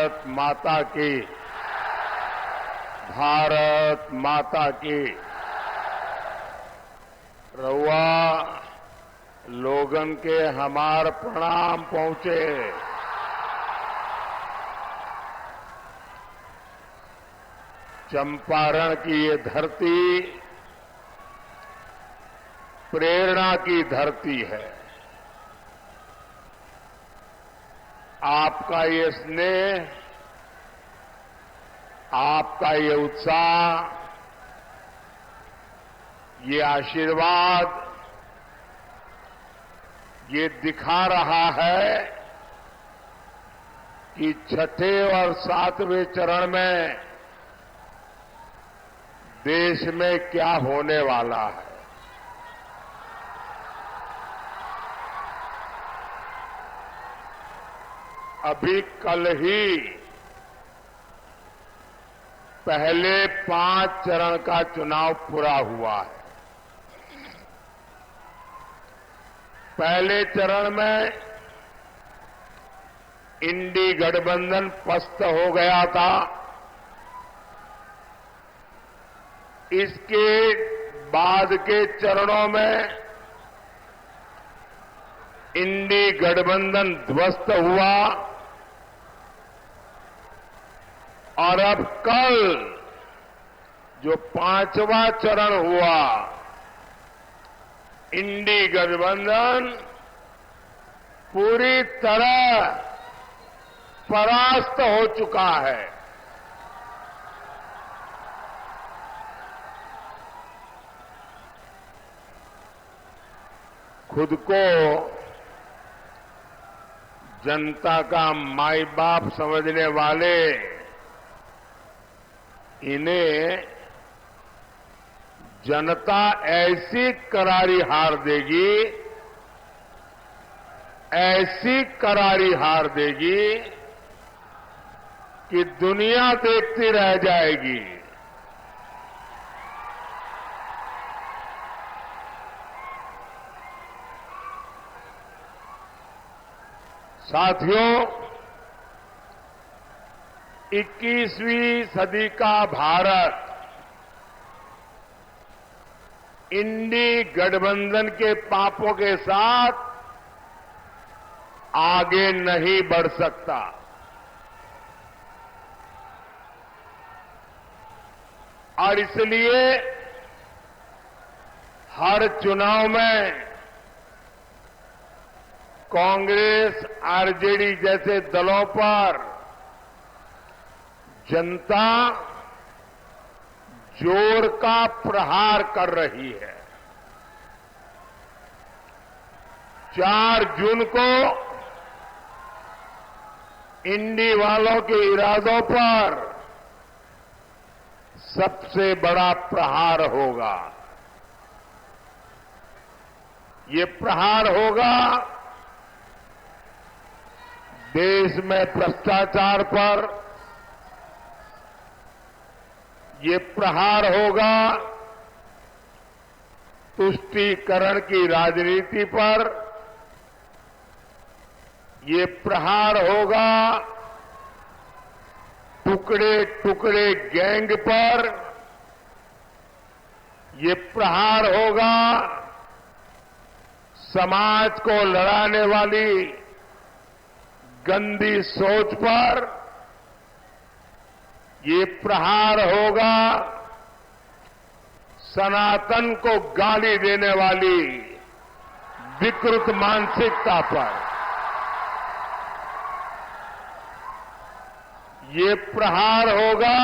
भारत माता की, भारत माता की। रउआ लोगन के हमार प्रणाम पहुंचे। चंपारण की ये धरती प्रेरणा की धरती है। आपका ये स्नेह, आपका ये उत्साह, ये आशीर्वाद, ये दिखा रहा है कि छठे और सातवें चरण में देश में क्या होने वाला है। अभी कल ही पहले 5 चरण का चुनाव पूरा हुआ है। पहले चरण में इंडी गठबंधन पस्त हो गया था। इसके बाद के चरणों में इंडी गठबंधन ध्वस्त हुआ और अब कल जो 5वां चरण हुआ, इंडी गठबंधन पूरी तरह परास्त हो चुका है। खुद को जनता का माई बाप समझने वाले इन्हें जनता ऐसी करारी हार देगी, ऐसी करारी हार देगी कि दुनिया देखती रह जाएगी। साथियों, 21वीं सदी का भारत इंडी गठबंधन के पापों के साथ आगे नहीं बढ़ सकता। और इसलिए हर चुनाव में कांग्रेस, आरजेडी जैसे दलों पर जनता जोर का प्रहार कर रही है। 4 जून को इंडी वालों के इरादों पर सबसे बड़ा प्रहार होगा। ये प्रहार होगा देश में भ्रष्टाचार पर, ये प्रहार होगा तुष्टीकरण की राजनीति पर, ये प्रहार होगा टुकड़े टुकड़े गैंग पर, ये प्रहार होगा समाज को लड़ाने वाली गंदी सोच पर, ये प्रहार होगा सनातन को गाली देने वाली विकृत मानसिकता पर, ये प्रहार होगा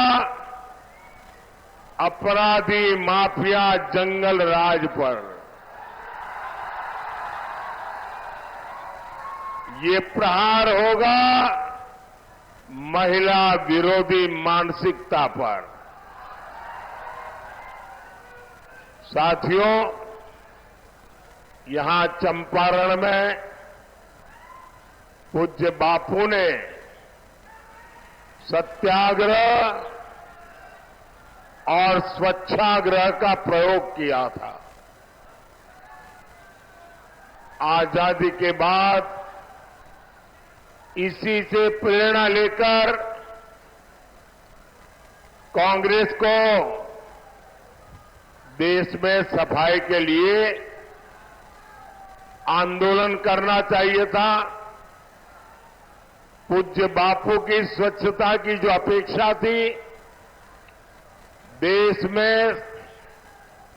अपराधी माफिया जंगल राज पर, ये प्रहार होगा महिला विरोधी मानसिकता पर। साथियों, यहां चंपारण में पूज्य बापू ने सत्याग्रह और स्वच्छाग्रह का प्रयोग किया था। आजादी के बाद इसी से प्रेरणा लेकर कांग्रेस को देश में सफाई के लिए आंदोलन करना चाहिए था। पूज्य बापू की स्वच्छता की जो अपेक्षा थी, देश में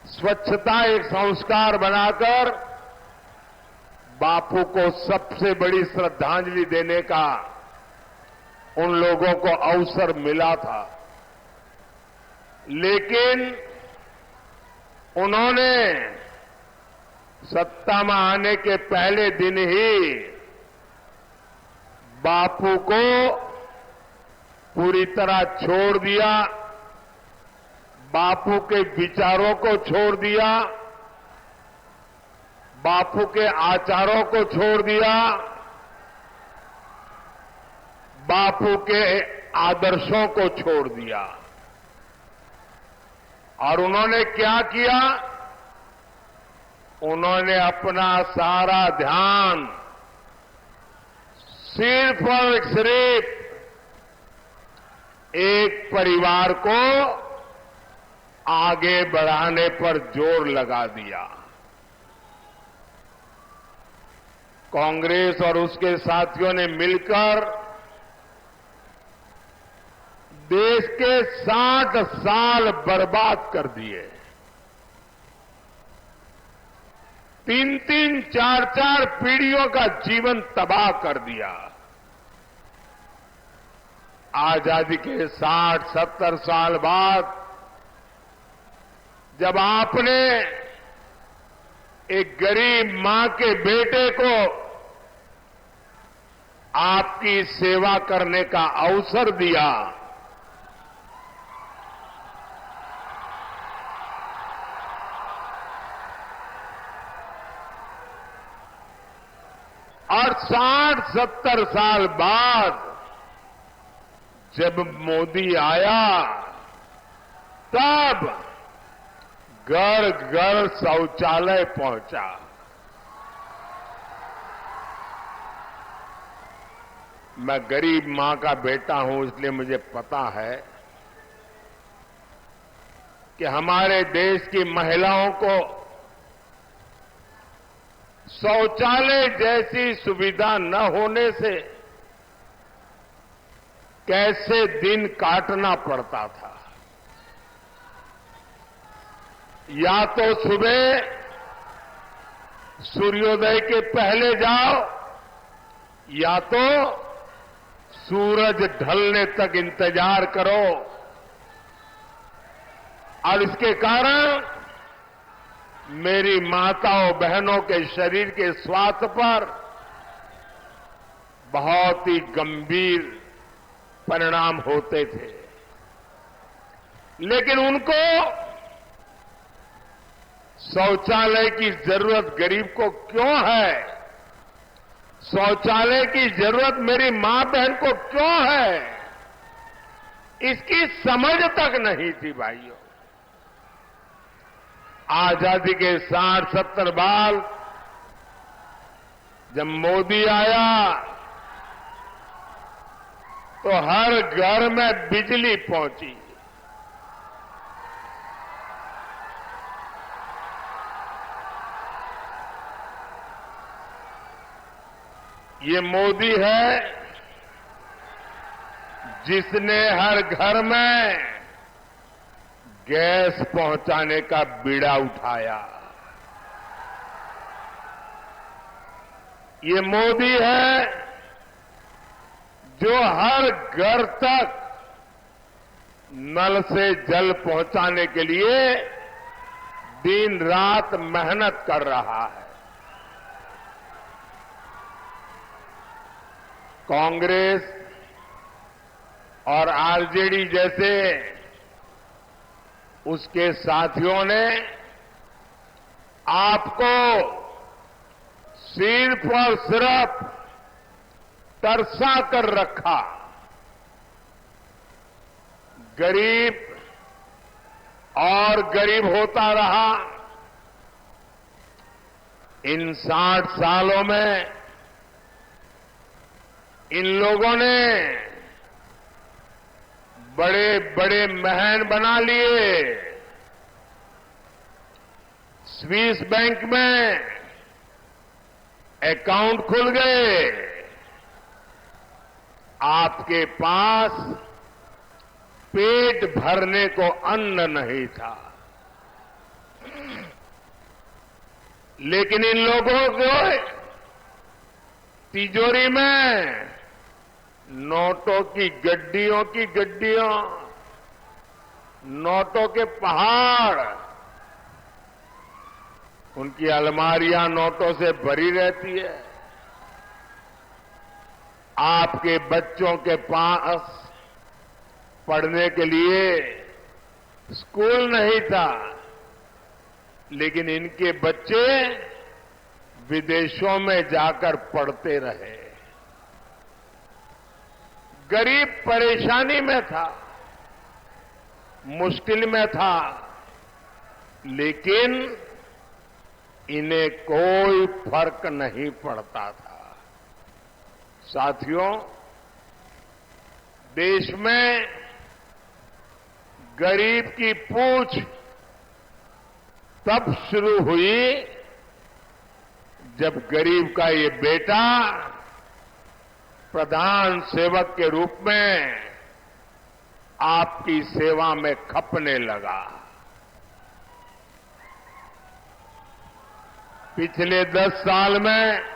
स्वच्छता एक संस्कार बनाकर बापू को सबसे बड़ी श्रद्धांजलि देने का उन लोगों को अवसर मिला था। लेकिन उन्होंने सत्ता में आने के पहले दिन ही बापू को पूरी तरह छोड़ दिया, बापू के विचारों को छोड़ दिया, बापू के आचारों को छोड़ दिया, बापू के आदर्शों को छोड़ दिया। और उन्होंने क्या किया? उन्होंने अपना सारा ध्यान सिर्फ और सिर्फ एक परिवार को आगे बढ़ाने पर जोर लगा दिया। कांग्रेस और उसके साथियों ने मिलकर देश के 60 साल बर्बाद कर दिए। 3-3, 4-4 पीढ़ियों का जीवन तबाह कर दिया। आजादी के 60-70 साल बाद जब आपने एक गरीब मां के बेटे को आपकी सेवा करने का अवसर दिया, और 60-70 साल बाद जब मोदी आया, तब घर घर शौचालय पहुंचा। मैं गरीब मां का बेटा हूं, इसलिए मुझे पता है कि हमारे देश की महिलाओं को शौचालय जैसी सुविधा न होने से कैसे दिन काटना पड़ता था। या तो सुबह सूर्योदय के पहले जाओ, या तो सूरज ढलने तक इंतजार करो। और इसके कारण मेरी माताओं बहनों के शरीर के स्वास्थ्य पर बहुत ही गंभीर परिणाम होते थे। लेकिन उनको शौचालय की जरूरत गरीब को क्यों है, शौचालय की जरूरत मेरी मां बहन को क्यों है, इसकी समझ तक नहीं थी भाइयों। आजादी के 60-70 बाद जब मोदी आया तो हर घर में बिजली पहुंची। ये मोदी है जिसने हर घर में गैस पहुंचाने का बीड़ा उठाया। ये मोदी है जो हर घर तक नल से जल पहुंचाने के लिए दिन रात मेहनत कर रहा है। कांग्रेस और आरजेडी जैसे उसके साथियों ने आपको सिर्फ और सिर्फ तरसा कर रखा। गरीब और गरीब होता रहा। इन 60 सालों में इन लोगों ने बड़े बड़े महल बना लिए। स्विस बैंक में अकाउंट खुल गए। आपके पास पेट भरने को अन्न नहीं था, लेकिन इन लोगों को तिजोरी में नोटों की गड्डियों, नोटों के पहाड़, उनकी अलमारियां नोटों से भरी रहती है। आपके बच्चों के पास पढ़ने के लिए स्कूल नहीं था, लेकिन इनके बच्चे विदेशों में जाकर पढ़ते रहे। गरीब परेशानी में था, मुश्किल में था, लेकिन इन्हें कोई फर्क नहीं पड़ता था। साथियों, देश में गरीब की पूछ तब शुरू हुई जब गरीब का ये बेटा प्रधान सेवक के रूप में आपकी सेवा में खपने लगा। पिछले 10 साल में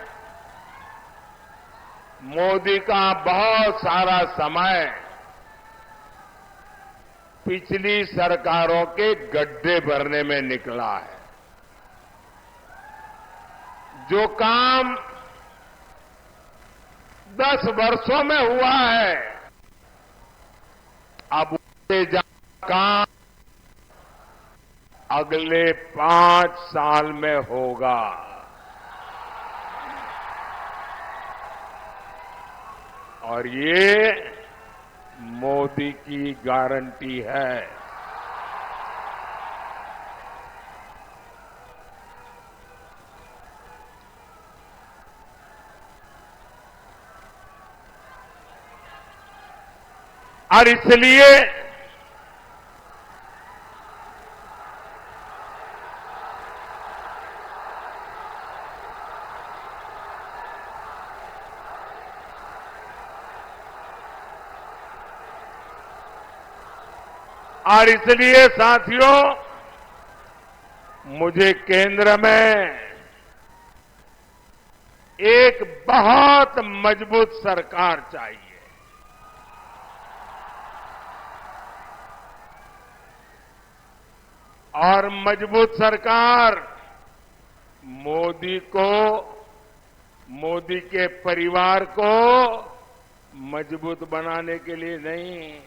मोदी का बहुत सारा समय पिछली सरकारों के गड्ढे भरने में निकला है। जो काम 10 वर्षों में हुआ है, अब उससे ज्यादा काम अगले 5 साल में होगा। और ये मोदी की गारंटी है। और इसलिए साथियों, मुझे केंद्र में एक बहुत मजबूत सरकार चाहिए। और मजबूत सरकार मोदी को, मोदी के परिवार को मजबूत बनाने के लिए नहीं,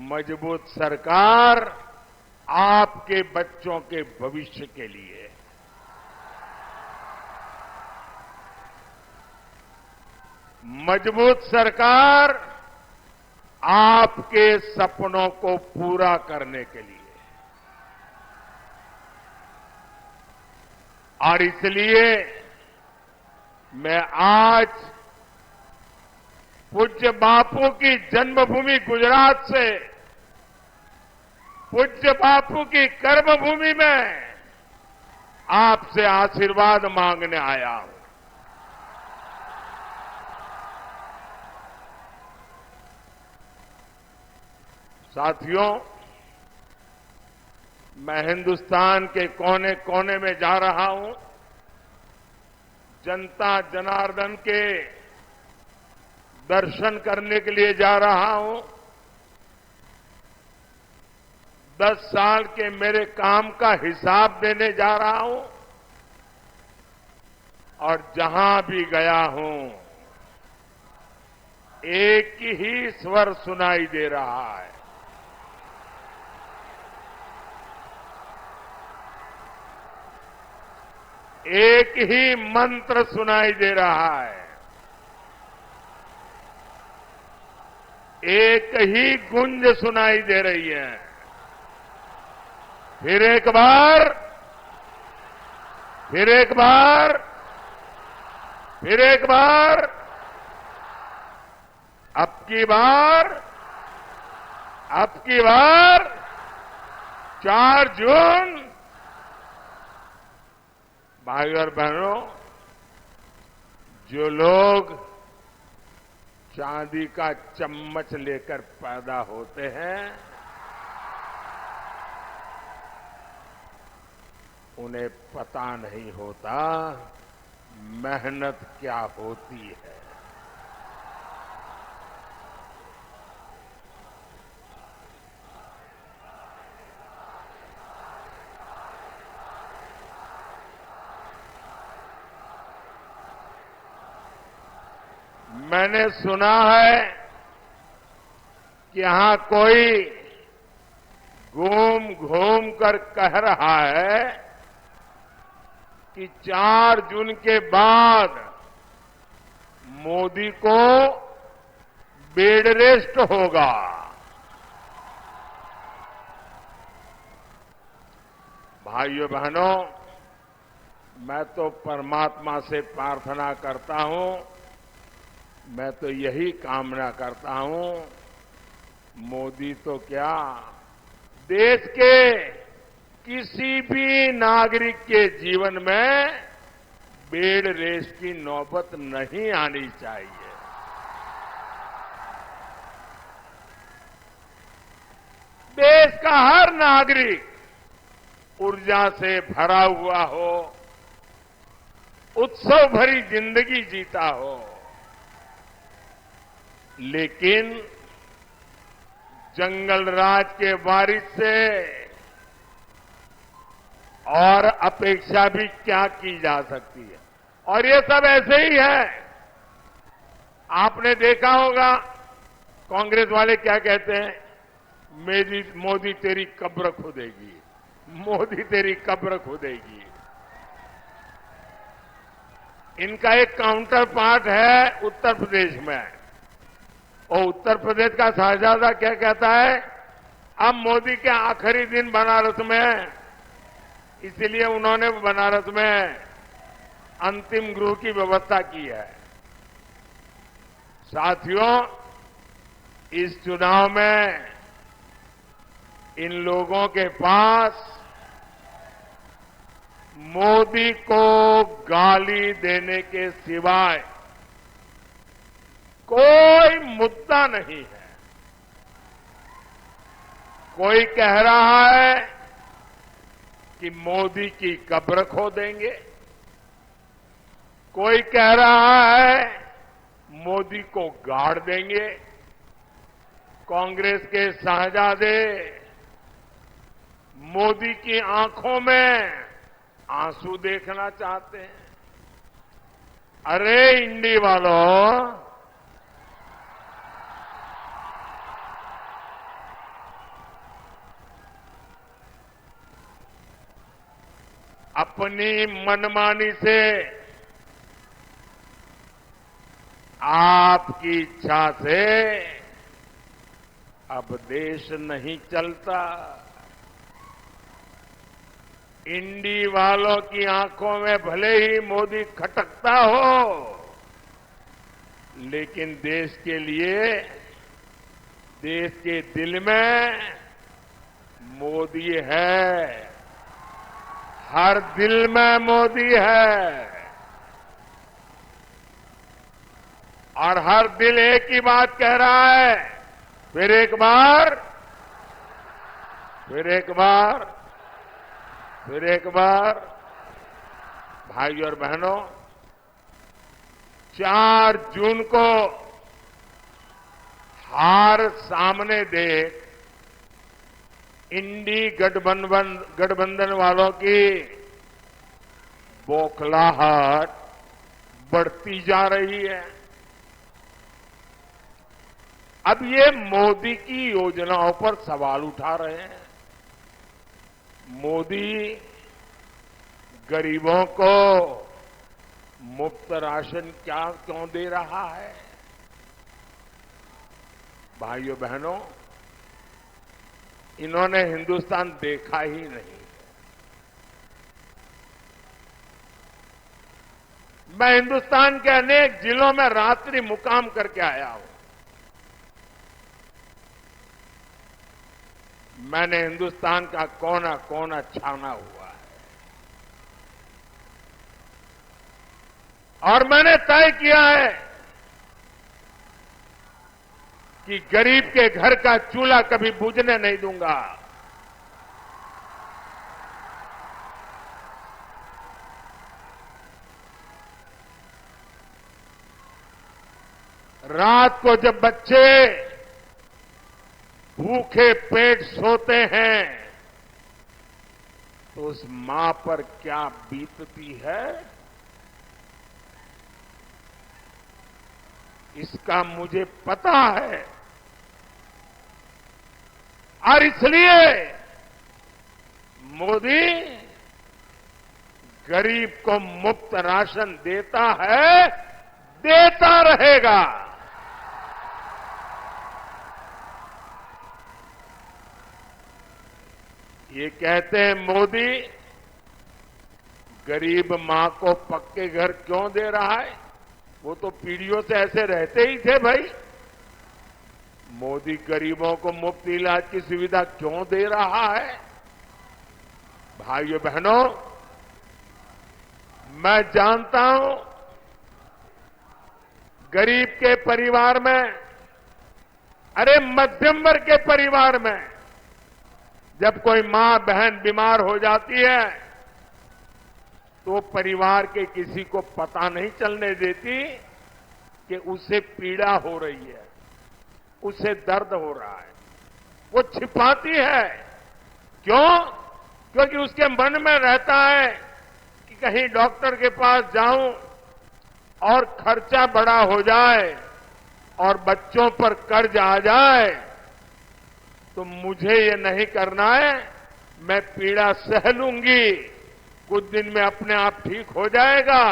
मजबूत सरकार आपके बच्चों के भविष्य के लिए। मजबूत सरकार आपके सपनों को पूरा करने के लिए। और इसलिए मैं आज पूज्य बापू की जन्मभूमि गुजरात से, पूज्य बापू की कर्मभूमि में आपसे आशीर्वाद मांगने आया हूं। साथियों, मैं हिंदुस्तान के कोने कोने में जा रहा हूं। जनता जनार्दन के दर्शन करने के लिए जा रहा हूं। 10 साल के मेरे काम का हिसाब देने जा रहा हूं। और जहां भी गया हूं, एक ही स्वर सुनाई दे रहा है। एक ही मंत्र सुनाई दे रहा है। एक ही गूंज सुनाई दे रही है। फिर एक बार, फिर एक बार, फिर एक बार, अब की बार अब की बार 4 जून, भाई और बहनों, जो लोग चांदी का चम्मच लेकर पैदा होते हैं, उन्हें पता नहीं होता मेहनत क्या होती है। मैंने सुना है कि यहां कोई घूम घूम कर कह रहा है कि 4 जून के बाद मोदी को बेड रेस्ट होगा। भाइयों बहनों, मैं तो परमात्मा से प्रार्थना करता हूं, मैं तो यही कामना करता हूं, मोदी तो क्या, देश के किसी भी नागरिक के जीवन में बेड रेस्ट की नौबत नहीं आनी चाहिए। देश का हर नागरिक ऊर्जा से भरा हुआ हो, उत्सव भरी जिंदगी जीता हो, लेकिन जंगल राज के वारिस से और अपेक्षा भी क्या की जा सकती है। और ये सब ऐसे ही है। आपने देखा होगा कांग्रेस वाले क्या कहते हैं, मोदी तेरी कब्र खोदेगी, मोदी तेरी कब्र खोदेगी। इनका एक काउंटर पार्ट है उत्तर प्रदेश में, और उत्तर प्रदेश का शहजादा क्या कहता है, अब मोदी के आखिरी दिन बनारस में है, इसलिए उन्होंने बनारस में अंतिम गृह की व्यवस्था की है। साथियों, इस चुनाव में इन लोगों के पास मोदी को गाली देने के सिवाय कोई मुद्दा नहीं है। कोई कह रहा है कि मोदी की कब्र खो देंगे, कोई कह रहा है मोदी को गाड़ देंगे। कांग्रेस के शहजादे मोदी की आंखों में आंसू देखना चाहते हैं। अरे इंडी वालों, अपनी मनमानी से, आपकी इच्छा से अब देश नहीं चलता। इंडी वालों की आंखों में भले ही मोदी खटकता हो, लेकिन देश के लिए, देश के दिल में मोदी है। हर दिल में मोदी है, और हर दिल एक ही बात कह रहा है, फिर एक बार, फिर एक बार, फिर एक बार। भाइयों और बहनों, 4 जून को हार सामने देख इंडी गठबंधन वालों की बौखलाहट बढ़ती जा रही है। अब ये मोदी की योजनाओं पर सवाल उठा रहे हैं। मोदी गरीबों को मुफ्त राशन क्यों दे रहा है? भाइयों बहनों, इन्होंने हिंदुस्तान देखा ही नहीं। मैं हिंदुस्तान के अनेक जिलों में रात्रि मुकाम करके आया हूं। मैंने हिंदुस्तान का कोना कोना छाना हुआ है और मैंने तय किया है कि गरीब के घर का चूल्हा कभी बुझने नहीं दूंगा। रात को जब बच्चे भूखे पेट सोते हैं तो उस मां पर क्या बीतती है, इसका मुझे पता है। और इसलिए मोदी गरीब को मुफ्त राशन देता है, देता रहेगा। ये कहते हैं मोदी गरीब मां को पक्के घर क्यों दे रहा है, वो तो पीढ़ियों से ऐसे रहते ही थे भाई। मोदी गरीबों को मुफ्त इलाज की सुविधा क्यों दे रहा है? भाइयों बहनों, मैं जानता हूं गरीब के परिवार में, अरे मध्यम वर्ग के परिवार में जब कोई मां बहन बीमार हो जाती है तो परिवार के किसी को पता नहीं चलने देती कि उसे पीड़ा हो रही है, उसे दर्द हो रहा है। वो छिपाती है। क्यों? क्योंकि उसके मन में रहता है कि कहीं डॉक्टर के पास जाऊं और खर्चा बड़ा हो जाए और बच्चों पर कर्ज आ जाए तो मुझे ये नहीं करना है, मैं पीड़ा सह लूंगी, कुछ दिन में अपने आप ठीक हो जाएगा।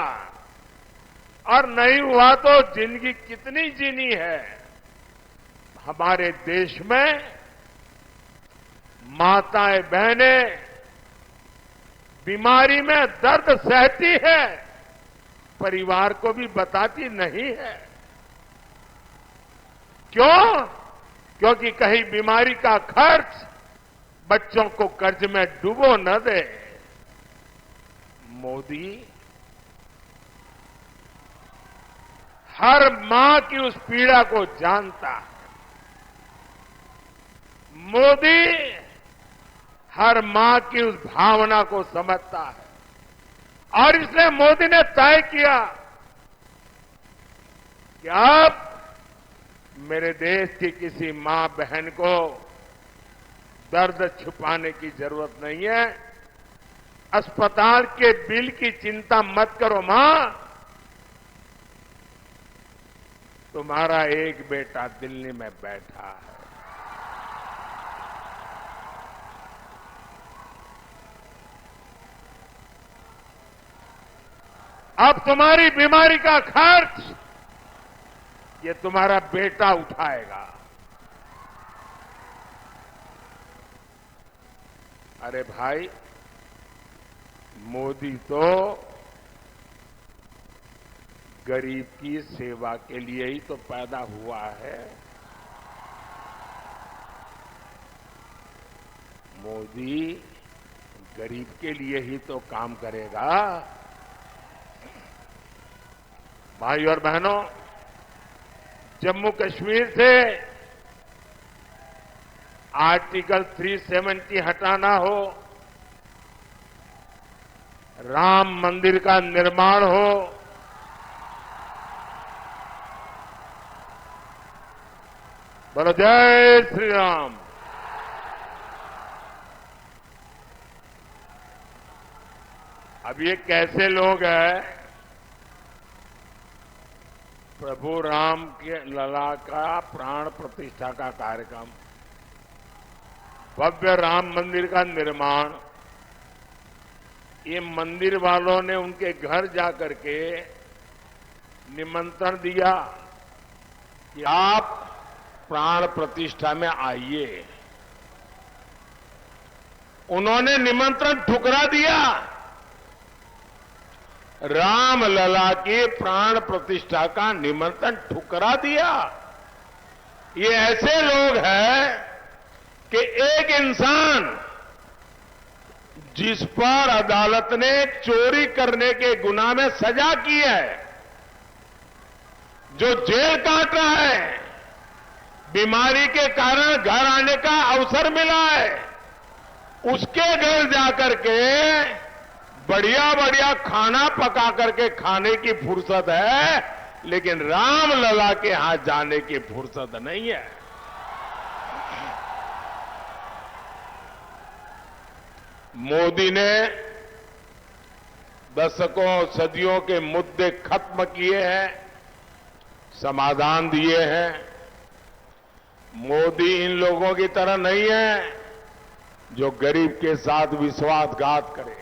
और नहीं हुआ तो जिंदगी कितनी जीनी है। हमारे देश में माताएं बहनें बीमारी में दर्द सहती है, परिवार को भी बताती नहीं है। क्यों? क्योंकि कहीं बीमारी का खर्च बच्चों को कर्ज में डुबो न दे। मोदी हर मां की उस पीड़ा को जानता है। मोदी हर मां की उस भावना को समझता है और इसलिए मोदी ने तय किया कि अब मेरे देश की किसी मां बहन को दर्द छुपाने की जरूरत नहीं है। अस्पताल के बिल की चिंता मत करो मां, तुम्हारा एक बेटा दिल्ली में बैठा है। अब तुम्हारी बीमारी का खर्च ये तुम्हारा बेटा उठाएगा। अरे भाई, मोदी तो गरीब की सेवा के लिए ही तो पैदा हुआ है। मोदी गरीब के लिए ही तो काम करेगा। भाई और बहनों, जम्मू कश्मीर से आर्टिकल 370 हटाना हो, राम मंदिर का निर्माण हो, बोलो जय श्री राम। अब ये कैसे लोग हैं? प्रभु राम के लला का प्राण प्रतिष्ठा का कार्यक्रम, भव्य राम मंदिर का निर्माण, ये मंदिर वालों ने उनके घर जाकर के निमंत्रण दिया कि आप प्राण प्रतिष्ठा में आइए। उन्होंने निमंत्रण ठुकरा दिया। राम लला के प्राण प्रतिष्ठा का निमंत्रण ठुकरा दिया। ये ऐसे लोग हैं कि एक इंसान जिस पर अदालत ने चोरी करने के गुनाह में सजा की है, जो जेल काट रहा है, बीमारी के कारण घर आने का अवसर मिला है, उसके घर जाकर के बढ़िया बढ़िया खाना पका करके खाने की फुर्सत है, लेकिन रामलला के हाथ जाने की फुर्सत नहीं है। मोदी ने दशकों सदियों के मुद्दे खत्म किए हैं, समाधान दिए हैं। मोदी इन लोगों की तरह नहीं है जो गरीब के साथ विश्वासघात करे।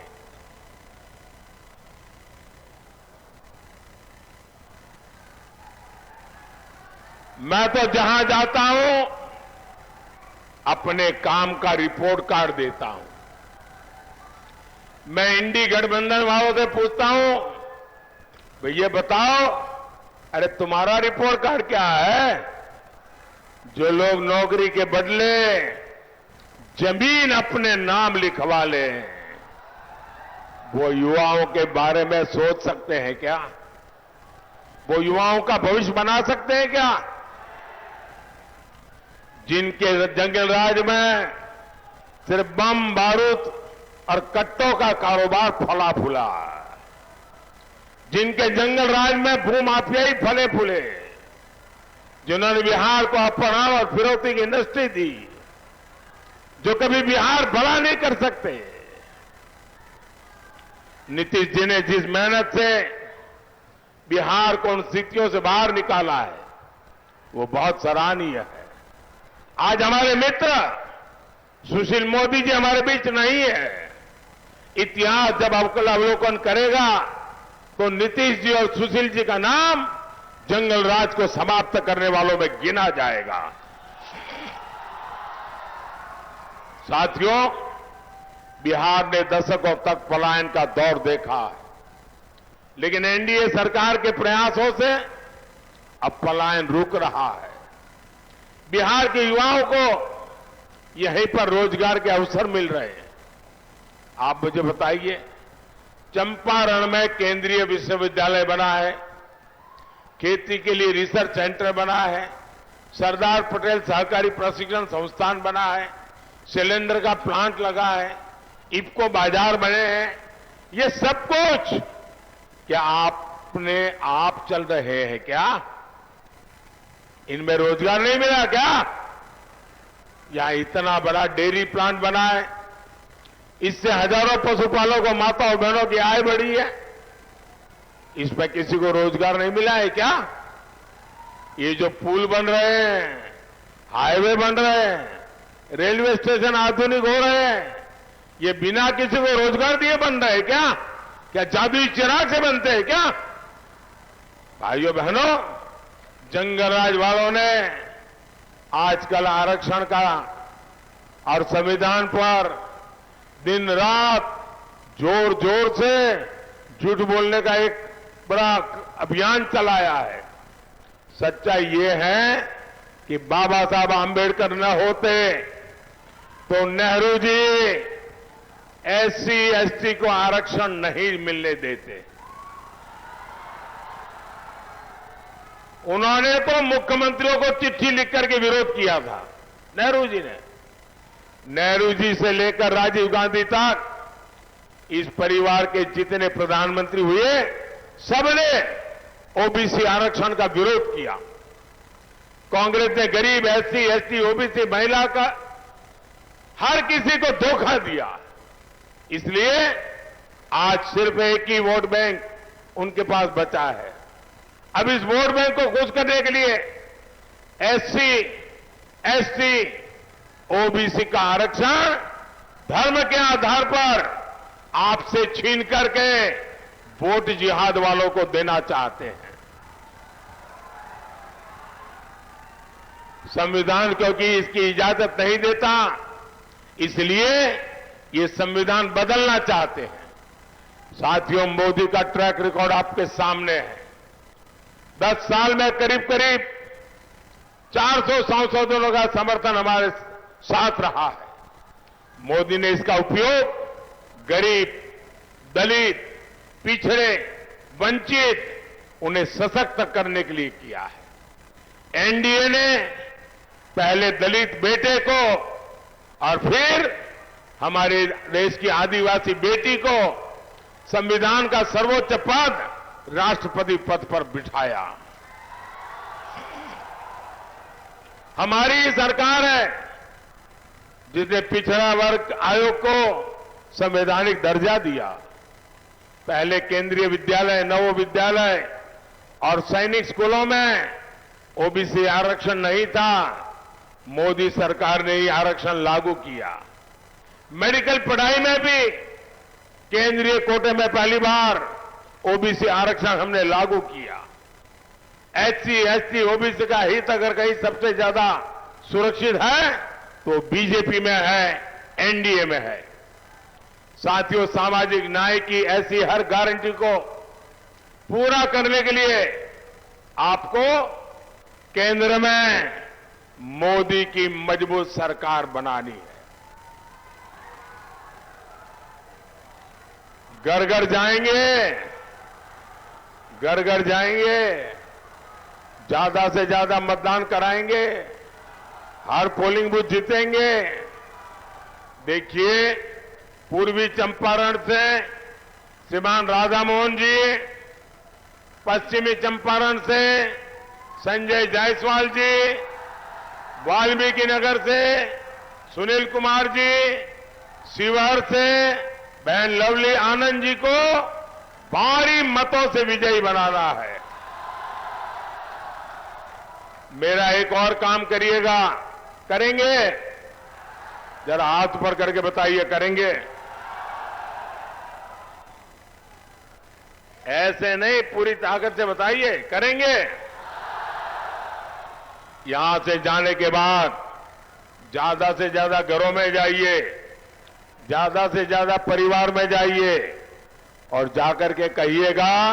मैं तो जहां जाता हूं अपने काम का रिपोर्ट कार्ड देता हूं। मैं इंडी गठबंधन वालों से पूछता हूं, भैया बताओ, अरे तुम्हारा रिपोर्ट कार्ड क्या है? जो लोग नौकरी के बदले जमीन अपने नाम लिखवा ले, वो युवाओं के बारे में सोच सकते हैं क्या? वो युवाओं का भविष्य बना सकते हैं क्या? जिनके जंगल राज में सिर्फ बम बारूद और कट्टों का कारोबार फला फूला, जिनके जंगल राज में भूमाफियाई फले फूले, जिन्होंने बिहार को अपहरण और फिरौती की इंडस्ट्री दी, जो कभी बिहार बड़ा नहीं कर सकते। नीतीश जी ने जिस मेहनत से बिहार को उन स्थितियों से बाहर निकाला है, वो बहुत सराहनीय है। आज हमारे मित्र सुशील मोदी जी हमारे बीच नहीं है। इतिहास जब अवलोकन करेगा तो नीतीश जी और सुशील जी का नाम जंगल राज को समाप्त करने वालों में गिना जाएगा। साथियों, बिहार ने दशकों तक पलायन का दौर देखा है, लेकिन एनडीए सरकार के प्रयासों से अब पलायन रुक रहा है। बिहार के युवाओं को यहीं पर रोजगार के अवसर मिल रहे हैं। आप मुझे बताइए, चंपारण में केंद्रीय विश्वविद्यालय बना है, खेती के लिए रिसर्च सेंटर बना है, सरदार पटेल सहकारी प्रशिक्षण संस्थान बना है, सिलेंडर का प्लांट लगा है, इफको बाजार बने हैं। ये सब कुछ क्या आपने आप चल रहे हैं क्या? इनमें रोजगार नहीं मिला क्या? यहां इतना बड़ा डेयरी प्लांट बना है, इससे हजारों पशुपालकों, माता और बहनों की आय बढ़ी है। इसमें किसी को रोजगार नहीं मिला है क्या? ये जो पुल बन रहे हैं, हाईवे बन रहे हैं, रेलवे स्टेशन आधुनिक हो रहे हैं, ये बिना किसी को रोजगार दिए बन रहे हैं क्या? क्या जादुई चिराग से बनते हैं क्या? भाइयों बहनों, जंगलराज वालों ने आजकल आरक्षण का और संविधान पर दिन रात जोर जोर से झूठ बोलने का एक बड़ा अभियान चलाया है। सच्चाई ये है कि बाबा साहब आंबेडकर न होते तो नेहरू जी एससी एसटी को आरक्षण नहीं मिलने देते। उन्होंने तो मुख्यमंत्रियों को चिट्ठी लिख करके विरोध किया था, नेहरू जी ने। नेहरू जी से लेकर राजीव गांधी तक इस परिवार के जितने प्रधानमंत्री हुए, सबने ओबीसी आरक्षण का विरोध किया। कांग्रेस ने गरीब, एससी, एसटी, ओबीसी, महिला का हर किसी को धोखा दिया। इसलिए आज सिर्फ एक ही वोट बैंक उनके पास बचा है। अब इस वोट बैंक को खुश करने के लिए एससी, एसटी, ओबीसी का आरक्षण धर्म के आधार पर आपसे छीन करके वोट जिहाद वालों को देना चाहते हैं। संविधान क्योंकि इसकी इजाजत नहीं देता, इसलिए ये संविधान बदलना चाहते हैं। साथियों, मोदी का ट्रैक रिकॉर्ड आपके सामने है। 10 साल में करीब करीब 400 सांसदों का समर्थन हमारे साथ रहा है। मोदी ने इसका उपयोग गरीब, दलित, पिछड़े, वंचित उन्हें सशक्त करने के लिए किया है। एनडीए ने पहले दलित बेटे को और फिर हमारे देश की आदिवासी बेटी को संविधान का सर्वोच्च पद राष्ट्रपति पद पर बिठाया। हमारी सरकार है जिसने पिछड़ा वर्ग आयोग को संवैधानिक दर्जा दिया। पहले केंद्रीय विद्यालय, नवोदय विद्यालय और सैनिक स्कूलों में ओबीसी आरक्षण नहीं था। मोदी सरकार ने ही आरक्षण लागू किया। मेडिकल पढ़ाई में भी केंद्रीय कोटे में पहली बार ओबीसी आरक्षण हमने लागू किया। एससी, एसटी, ओबीसी का हित अगर कहीं सबसे ज्यादा सुरक्षित है तो बीजेपी में है, एनडीए में है। साथियों, सामाजिक न्याय की ऐसी हर गारंटी को पूरा करने के लिए आपको केंद्र में मोदी की मजबूत सरकार बनानी है। घर घर जाएंगे, घर घर जाएंगे, ज्यादा से ज्यादा मतदान कराएंगे, हर पोलिंग बूथ जीतेंगे। देखिए, पूर्वी चंपारण से श्रीमान राधा मोहन जी, पश्चिमी चंपारण से संजय जायसवाल जी, वाल्मीकि नगर से सुनील कुमार जी, शिवहर से बहन लवली आनंद जी को भारी मतों से विजयी बनाना है। मेरा एक और काम करिएगा, करेंगे? जरा हाथ ऊपर करके बताइए, करेंगे? ऐसे नहीं, पूरी ताकत से बताइए, करेंगे? यहां से जाने के बाद ज्यादा से ज्यादा घरों में जाइए, ज्यादा से ज्यादा परिवार में जाइए और जाकर के कहिएगा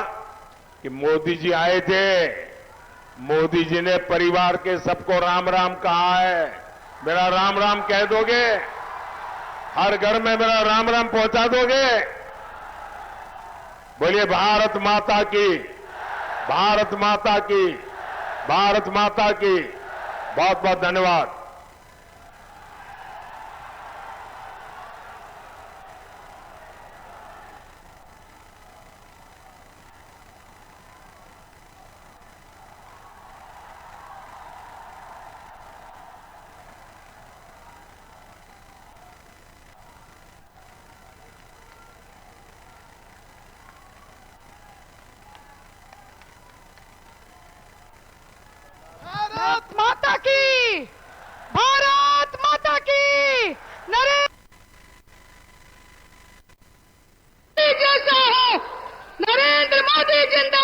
कि मोदी जी आए थे, मोदी जी ने परिवार के सबको राम राम कहा है। मेरा राम राम कह दोगे? हर घर में मेरा राम राम पहुंचा दोगे? बोलिए भारत माता की, भारत माता की, भारत माता की। बहुत बहुत धन्यवाद। भारत माता की, भारत माता की। नरेंद्र जैसा हो, नरेंद्र मोदी जिंदाबाद।